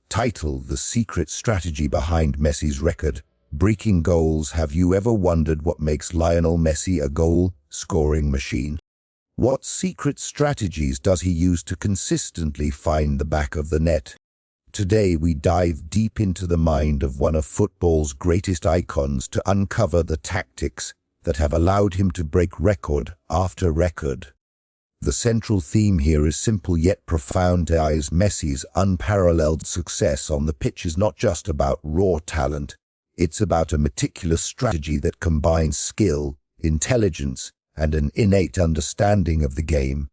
Titled The Secret Strategy Behind Messi's Record, Breaking Goals. Have you ever wondered what makes Lionel Messi a goal-scoring machine? What secret strategies does he use to consistently find the back of the net? Today we dive deep into the mind of one of football's greatest icons to uncover the tactics that have allowed him to break record after record. The central theme here is simple yet profound. Messi's unparalleled success on the pitch is not just about raw talent. It's about a meticulous strategy that combines skill, intelligence, and an innate understanding of the game.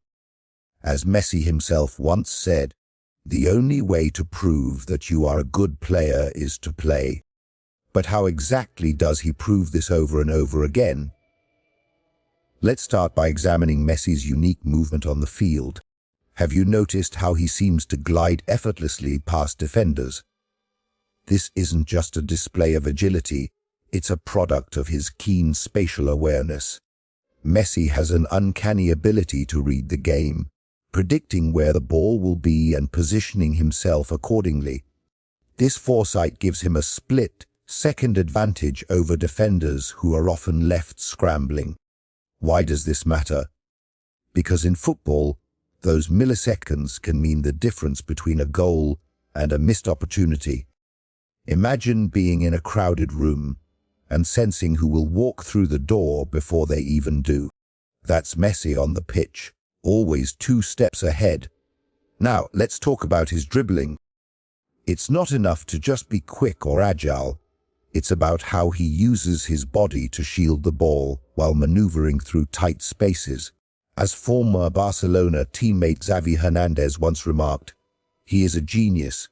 As Messi himself once said, "The only way to prove that you are a good player is to play." But how exactly does he prove this over and over again? Let's start by examining Messi's unique movement on the field. Have you noticed how he seems to glide effortlessly past defenders? This isn't just a display of agility, it's a product of his keen spatial awareness. Messi has an uncanny ability to read the game, predicting where the ball will be and positioning himself accordingly. This foresight gives him a split-second advantage over defenders who are often left scrambling. Why does this matter? Because in football, those milliseconds can mean the difference between a goal and a missed opportunity. Imagine being in a crowded room and sensing who will walk through the door before they even do. That's Messi on the pitch, always 2 steps ahead. Now, let's talk about his dribbling. It's not enough to just be quick or agile. It's about how he uses his body to shield the ball while maneuvering through tight spaces. As former Barcelona teammate Xavi Hernandez once remarked, he is a genius.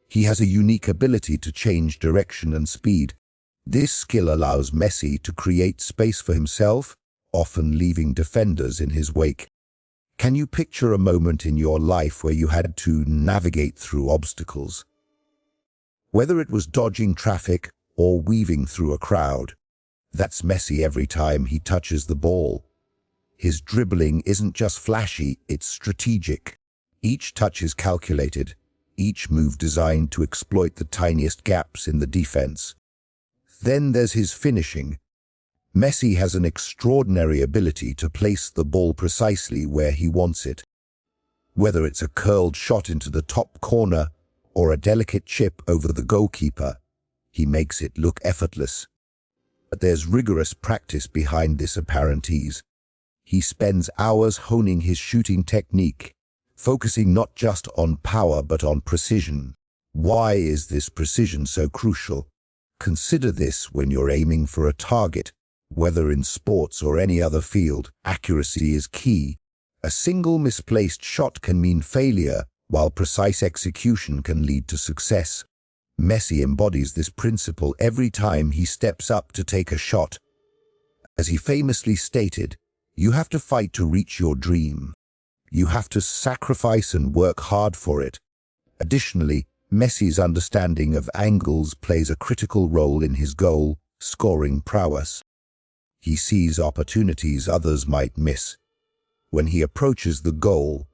He has a unique ability to change direction and speed. This skill allows Messi to create space for himself, often leaving defenders in his wake. Can you picture a moment in your life where you had to navigate through obstacles? Whether it was dodging traffic or weaving through a crowd, that's Messi every time he touches the ball. His dribbling isn't just flashy, it's strategic. Each touch is calculated, each move designed to exploit the tiniest gaps in the defense. Then there's his finishing. Messi has an extraordinary ability to place the ball precisely where he wants it. Whether it's a curled shot into the top corner or a delicate chip over the goalkeeper, he makes it look effortless. But there's rigorous practice behind this apparent ease. He spends hours honing his shooting technique, focusing not just on power but on precision. Why is this precision so crucial? Consider this when you're aiming for a target. Whether in sports or any other field, accuracy is key. A single misplaced shot can mean failure, while precise execution can lead to success. Messi embodies this principle every time he steps up to take a shot. As he famously stated, you have to fight to reach your dream. You have to sacrifice and work hard for it. Additionally, Messi's understanding of angles plays a critical role in his goal-scoring prowess. He sees opportunities others might miss. When he approaches the goal,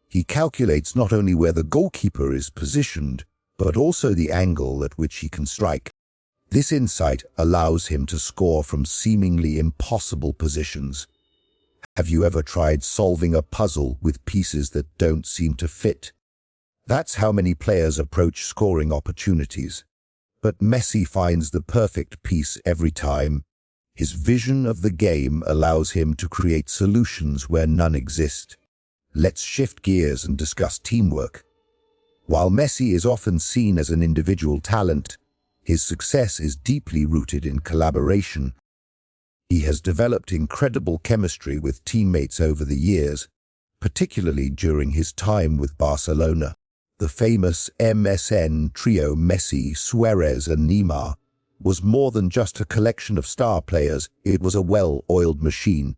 he calculates not only where the goalkeeper is positioned, but also the angle at which he can strike. This insight allows him to score from seemingly impossible positions. Have you ever tried solving a puzzle with pieces that don't seem to fit? That's how many players approach scoring opportunities. But Messi finds the perfect piece every time. His vision of the game allows him to create solutions where none exist. Let's shift gears and discuss teamwork. While Messi is often seen as an individual talent, his success is deeply rooted in collaboration. He has developed incredible chemistry with teammates over the years, particularly during his time with Barcelona. The famous MSN trio Messi, Suarez and Neymar was more than just a collection of star players, it was a well-oiled machine.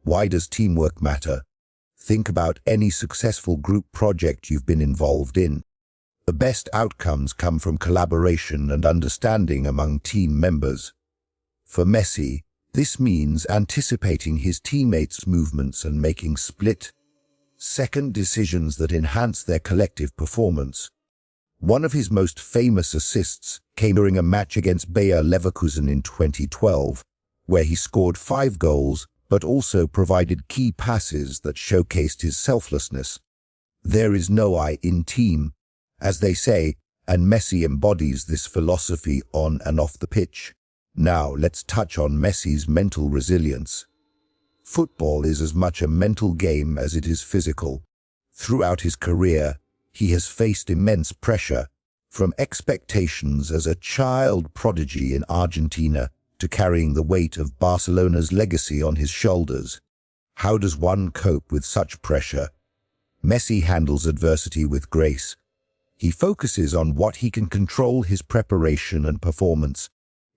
Why does teamwork matter? Think about any successful group project you've been involved in. The best outcomes come from collaboration and understanding among team members. For Messi, this means anticipating his teammates' movements and making split-second decisions that enhance their collective performance. One of his most famous assists came during a match against Bayer Leverkusen in 2012, where he scored 5 goals but also provided key passes that showcased his selflessness. There is no I in team, as they say, and Messi embodies this philosophy on and off the pitch. Now let's touch on Messi's mental resilience. Football is as much a mental game as it is physical. Throughout his career, he has faced immense pressure, from expectations as a child prodigy in Argentina to carrying the weight of Barcelona's legacy on his shoulders. How does one cope with such pressure? Messi handles adversity with grace. He focuses on what he can control: his preparation and performance.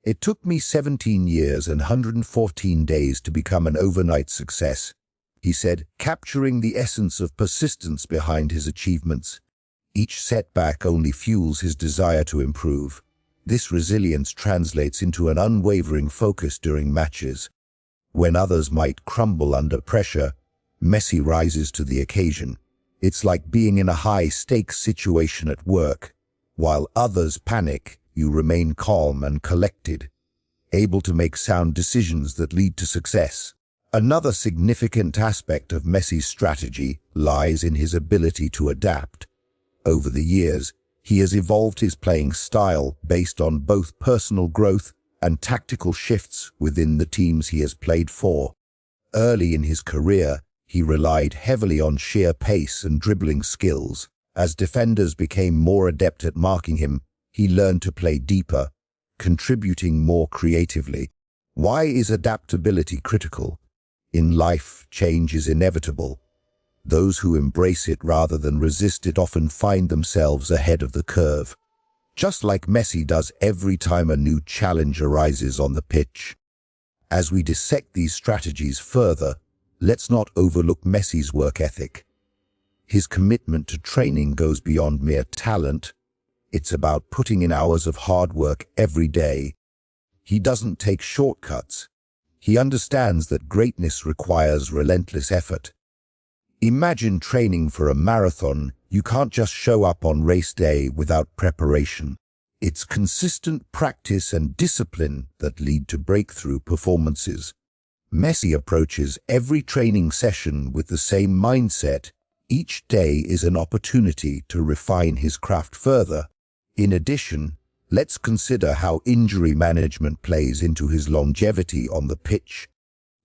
It took me 17 years and 114 days to become an overnight success, he said, capturing the essence of persistence behind his achievements. Each setback only fuels his desire to improve. This resilience translates into an unwavering focus during matches. When others might crumble under pressure, Messi rises to the occasion. It's like being in a high-stakes situation at work. While others panic, you remain calm and collected, able to make sound decisions that lead to success. Another significant aspect of Messi's strategy lies in his ability to adapt. Over the years, he has evolved his playing style based on both personal growth and tactical shifts within the teams he has played for. Early in his career, he relied heavily on sheer pace and dribbling skills. As defenders became more adept at marking him, he learned to play deeper, contributing more creatively. Why is adaptability critical? In life, change is inevitable. Those who embrace it rather than resist it often find themselves ahead of the curve, just like Messi does every time a new challenge arises on the pitch. As we dissect these strategies further, let's not overlook Messi's work ethic. His commitment to training goes beyond mere talent. It's about putting in hours of hard work every day. He doesn't take shortcuts. He understands that greatness requires relentless effort. Imagine training for a marathon. You can't just show up on race day without preparation. It's consistent practice and discipline that lead to breakthrough performances. Messi approaches every training session with the same mindset. Each day is an opportunity to refine his craft further. In addition, let's consider how injury management plays into his longevity on the pitch.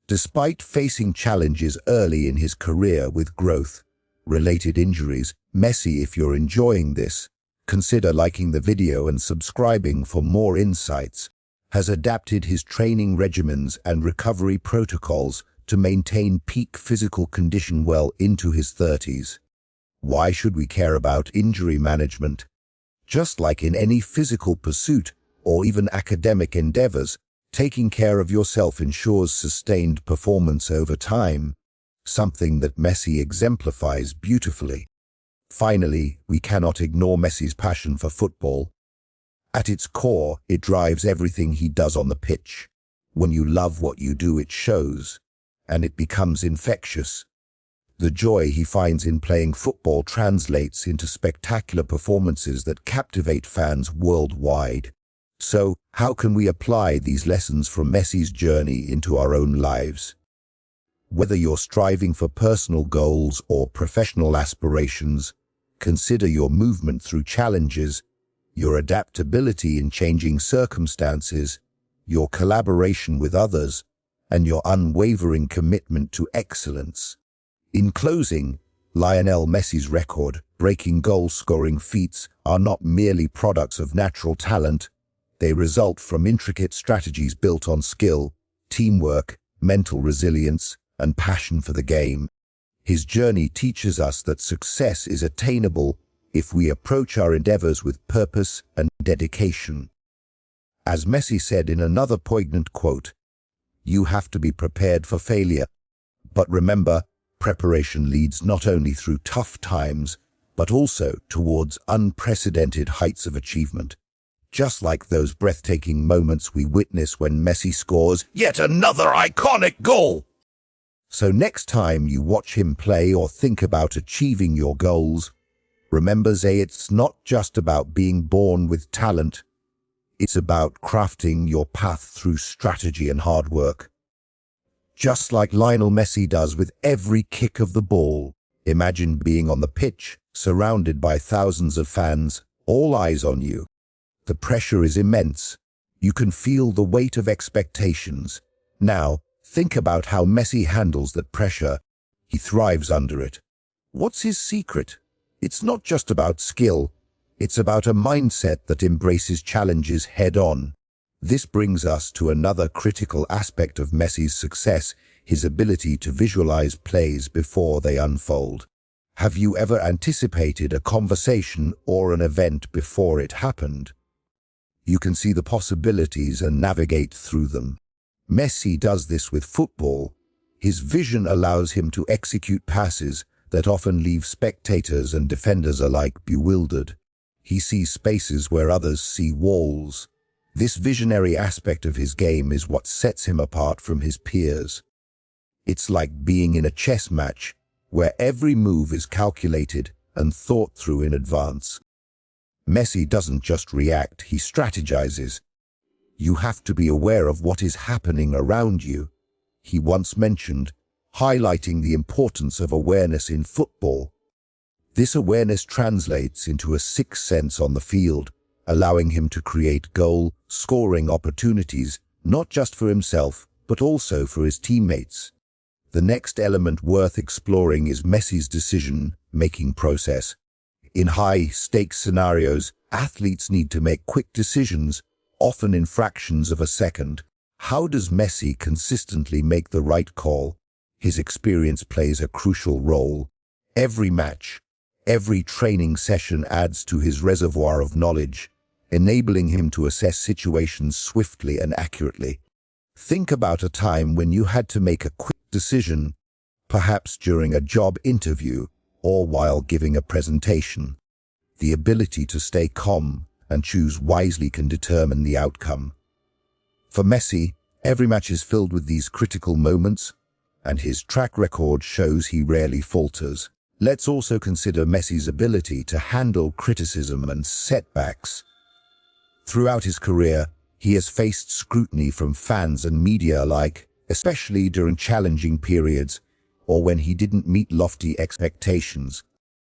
Despite facing challenges early in his career with growth-related injuries, Messi, if you're enjoying this, consider liking the video and subscribing for more insights, has adapted his training regimens and recovery protocols to maintain peak physical condition well into his 30s. Why should we care about injury management? Just like in any physical pursuit or even academic endeavors, taking care of yourself ensures sustained performance over time, something that Messi exemplifies beautifully. Finally, we cannot ignore Messi's passion for football. At its core, it drives everything he does on the pitch. When you love what you do, it shows, and it becomes infectious. The joy he finds in playing football translates into spectacular performances that captivate fans worldwide. So, how can we apply these lessons from Messi's journey into our own lives? Whether you're striving for personal goals or professional aspirations, consider your movement through challenges, your adaptability in changing circumstances, your collaboration with others, and your unwavering commitment to excellence. In closing, Lionel Messi's record-breaking goal-scoring feats are not merely products of natural talent. They result from intricate strategies built on skill, teamwork, mental resilience, and passion for the game. His journey teaches us that success is attainable if we approach our endeavors with purpose and dedication. As Messi said in another poignant quote, "You have to be prepared for failure. But remember, preparation leads not only through tough times, but also towards unprecedented heights of achievement." Just like those breathtaking moments we witness when Messi scores yet another iconic goal. So next time you watch him play or think about achieving your goals, Remember, it's not just about being born with talent. It's about crafting your path through strategy and hard work. Just like Lionel Messi does with every kick of the ball. Imagine being on the pitch, surrounded by thousands of fans, all eyes on you. The pressure is immense. You can feel the weight of expectations. Now, think about how Messi handles that pressure. He thrives under it. What's his secret? It's not just about skill. It's about a mindset that embraces challenges head-on. This brings us to another critical aspect of Messi's success, his ability to visualize plays before they unfold. Have you ever anticipated a conversation or an event before it happened? You can see the possibilities and navigate through them. Messi does this with football. His vision allows him to execute passes that often leave spectators and defenders alike bewildered. He sees spaces where others see walls. This visionary aspect of his game is what sets him apart from his peers. It's like being in a chess match, where every move is calculated and thought through in advance. Messi doesn't just react, he strategizes. You have to be aware of what is happening around you, he once mentioned, highlighting the importance of awareness in football. This awareness translates into a sixth sense on the field, allowing him to create goal-scoring opportunities, not just for himself, but also for his teammates. The next element worth exploring is Messi's decision-making process. In high-stakes scenarios, athletes need to make quick decisions, often in fractions of a second. How does Messi consistently make the right call? His experience plays a crucial role. Every match, every training session adds to his reservoir of knowledge, enabling him to assess situations swiftly and accurately. Think about a time when you had to make a quick decision, perhaps during a job interview or while giving a presentation. The ability to stay calm and choose wisely can determine the outcome. For Messi, every match is filled with these critical moments, and his track record shows he rarely falters. Let's also consider Messi's ability to handle criticism and setbacks. Throughout his career, he has faced scrutiny from fans and media alike, especially during challenging periods or when he didn't meet lofty expectations.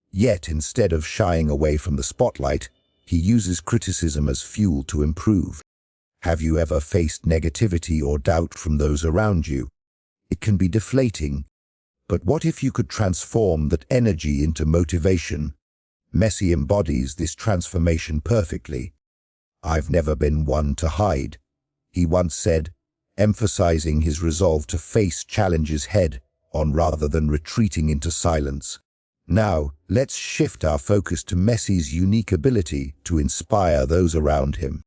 Yet, instead of shying away from the spotlight, he uses criticism as fuel to improve. Have you ever faced negativity or doubt from those around you? It can be deflating, but what if you could transform that energy into motivation? Messi embodies this transformation perfectly. "I've never been one to hide," he once said, emphasizing his resolve to face challenges head-on rather than retreating into silence. Now, let's shift our focus to Messi's unique ability to inspire those around him.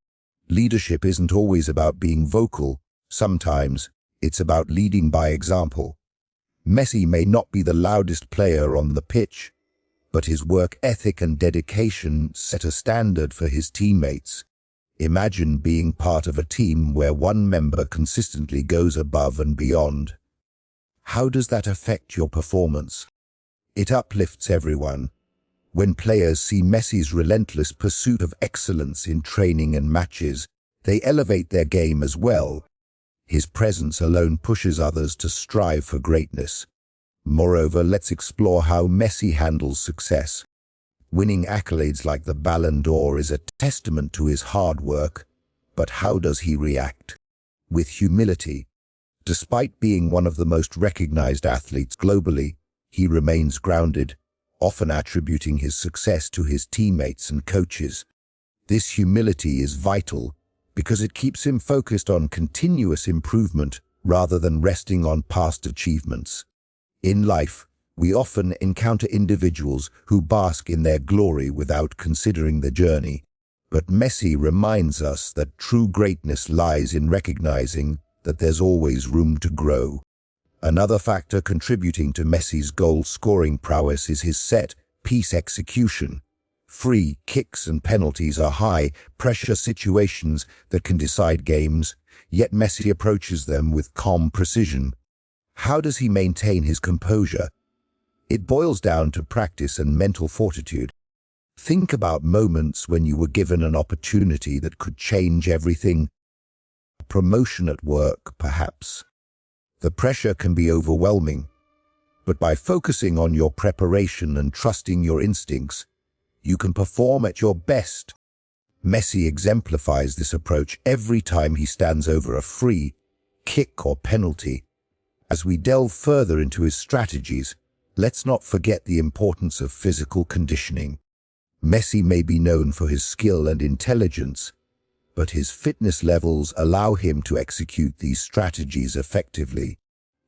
Leadership isn't always about being vocal. Sometimes, it's about leading by example. Messi may not be the loudest player on the pitch, but his work ethic and dedication set a standard for his teammates. Imagine being part of a team where one member consistently goes above and beyond. How does that affect your performance? It uplifts everyone. When players see Messi's relentless pursuit of excellence in training and matches, they elevate their game as well. His presence alone pushes others to strive for greatness. Moreover, let's explore how Messi handles success. Winning accolades like the Ballon d'Or is a testament to his hard work, but how does he react? With humility. Despite being one of the most recognized athletes globally, he remains grounded, often attributing his success to his teammates and coaches. This humility is vital because it keeps him focused on continuous improvement rather than resting on past achievements. In life, we often encounter individuals who bask in their glory without considering the journey. But Messi reminds us that true greatness lies in recognizing that there's always room to grow. Another factor contributing to Messi's goal-scoring prowess is his set-piece execution. Free kicks and penalties are high-pressure situations that can decide games, yet Messi approaches them with calm precision. How does he maintain his composure? It boils down to practice and mental fortitude. Think about moments when you were given an opportunity that could change everything. A promotion at work, perhaps. The pressure can be overwhelming, but by focusing on your preparation and trusting your instincts, you can perform at your best. Messi exemplifies this approach every time he stands over a free kick or penalty. As we delve further into his strategies, let's not forget the importance of physical conditioning. Messi may be known for his skill and intelligence, but his fitness levels allow him to execute these strategies effectively.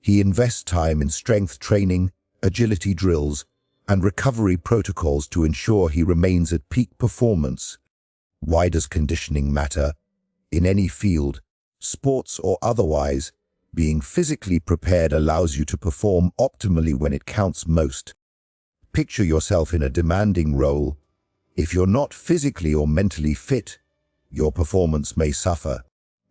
He invests time in strength training, agility drills, and recovery protocols to ensure he remains at peak performance. Why does conditioning matter? In any field, sports or otherwise, being physically prepared allows you to perform optimally when it counts most. Picture yourself in a demanding role. If you're not physically or mentally fit, your performance may suffer.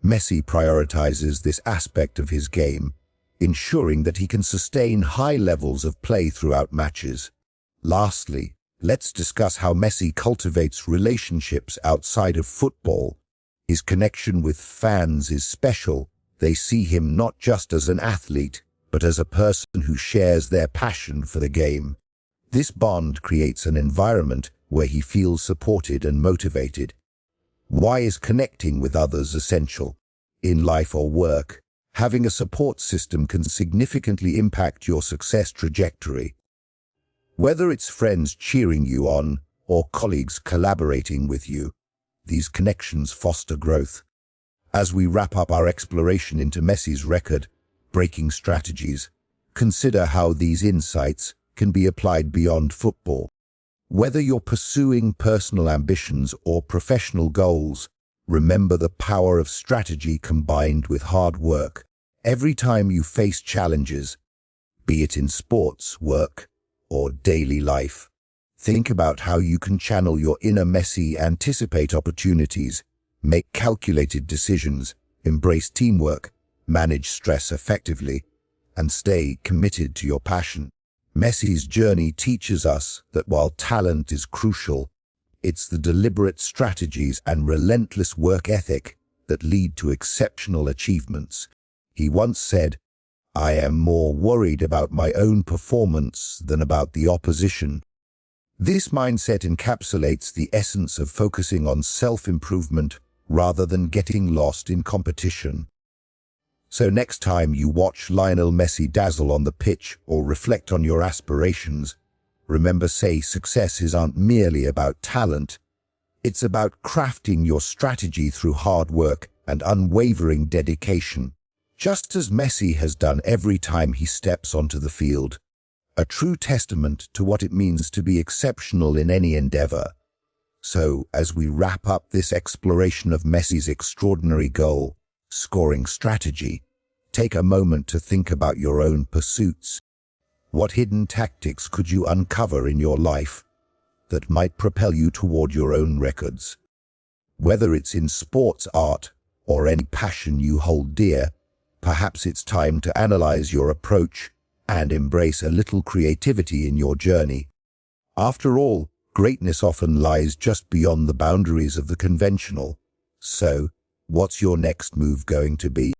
Messi prioritizes this aspect of his game, ensuring that he can sustain high levels of play throughout matches. Lastly, let's discuss how Messi cultivates relationships outside of football. His connection with fans is special. They see him not just as an athlete, but as a person who shares their passion for the game. This bond creates an environment where he feels supported and motivated. Why is connecting with others essential? In life or work, having a support system can significantly impact your success trajectory. Whether it's friends cheering you on or colleagues collaborating with you, these connections foster growth. As we wrap up our exploration into Messi's record-breaking strategies, consider how these insights can be applied beyond football. Whether you're pursuing personal ambitions or professional goals, remember the power of strategy combined with hard work. Every time you face challenges, be it in sports, work, or daily life, think about how you can channel your inner Messi, anticipate opportunities, make calculated decisions, embrace teamwork, manage stress effectively, and stay committed to your passion. Messi's journey teaches us that while talent is crucial, it's the deliberate strategies and relentless work ethic that lead to exceptional achievements. He once said, "I am more worried about my own performance than about the opposition." This mindset encapsulates the essence of focusing on self-improvement rather than getting lost in competition. So next time you watch Lionel Messi dazzle on the pitch or reflect on your aspirations, remember, success isn't merely about talent. It's about crafting your strategy through hard work and unwavering dedication, just as Messi has done every time he steps onto the field. A true testament to what it means to be exceptional in any endeavor. So, as we wrap up this exploration of Messi's extraordinary goal, scoring strategy, take a moment to think about your own pursuits. What hidden tactics could you uncover in your life that might propel you toward your own records? Whether it's in sports, art, or any passion you hold dear, perhaps it's time to analyze your approach and embrace a little creativity in your journey. After all, greatness often lies just beyond the boundaries of the conventional. So, what's your next move going to be?